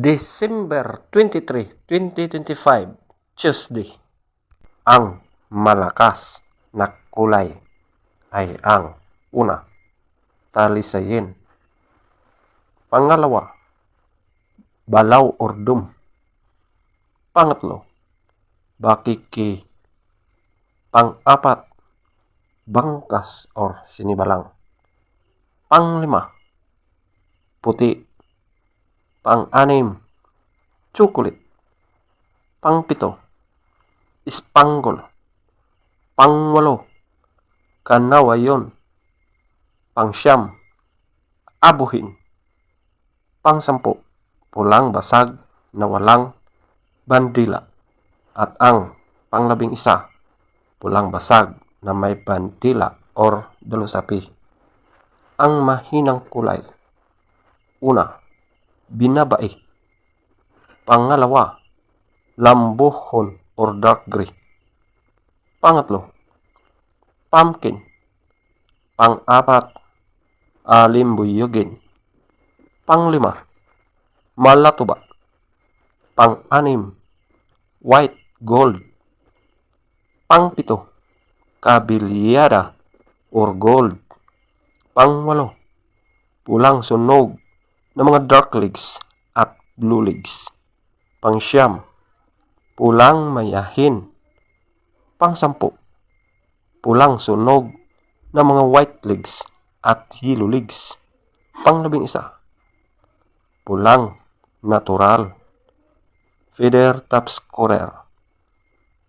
December 23, 2025, Tuesday. Ang malakas na kulay ay ang una, talisayin. Pangalawa, balaw or dum. Pangatlo, bakiki. Pang-apat, bangkas or sinibalang. Panglima, puti. Pang-anim, chocolate. Pang-pito, spangle. Pang-walo, kanawayon. Pang-siyam, abuhin. Pang-sampu, pulang basag na walang bandila. At ang pang-11, pulang basag na may bandila or dalusapi. Ang mahinang kulay. Una, binabai. Pangalawa, lambuhon or dark gray. Pangatlo, pumpkin. Pang-apat, alimbuyugin. Panglima, malatuba. Pang-anim, white gold. Pang-pito, kabilyada or gold. Pang-walo, pulang sunog ng mga dark legs at blue legs. Pang-siyam, pulang mayahin. Pang-sampu, pulang sunog ng mga white legs at yellow legs. Pang-11, pulang natural. Feather top scorer.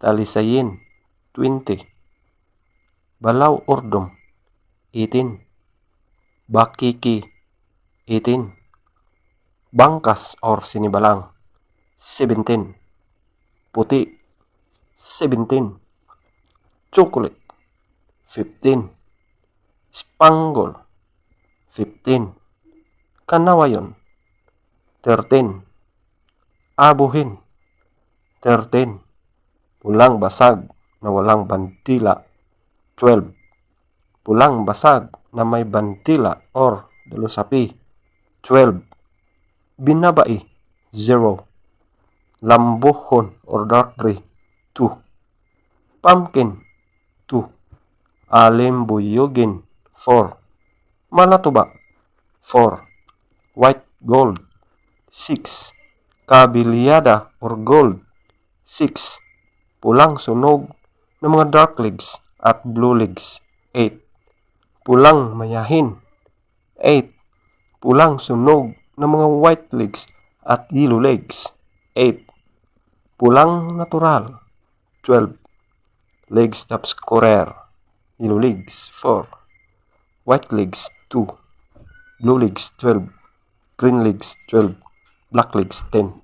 Talisayin, 20. Balaw or dum, 18. Bakiki, 18. Bangkas or sinibalang, 17. Puti, 17. Chocolate, 15. Spangle, 15. Kanawayon, 13. Abuhin, 13. Pulang basag na walang bandila, 12. Pulang basag na may bandila or dalusapi, 12. Binabai, 0. Lambuhon or dark gray, 2. Pumpkin, 2. Alimbuyugin, 4. Malatuba, 4. White gold, 6. Kabilyada or gold, 6. Pulang sunog ng mga dark legs at blue legs, 8. Pulang mayahin, 8. Pulang sunog ng mga white legs at yellow legs, 8. Pulang natural, 12. Legs top scorer, yellow legs, 4. White legs, 2. Blue legs, 12. Green legs, 12. Black legs, 10.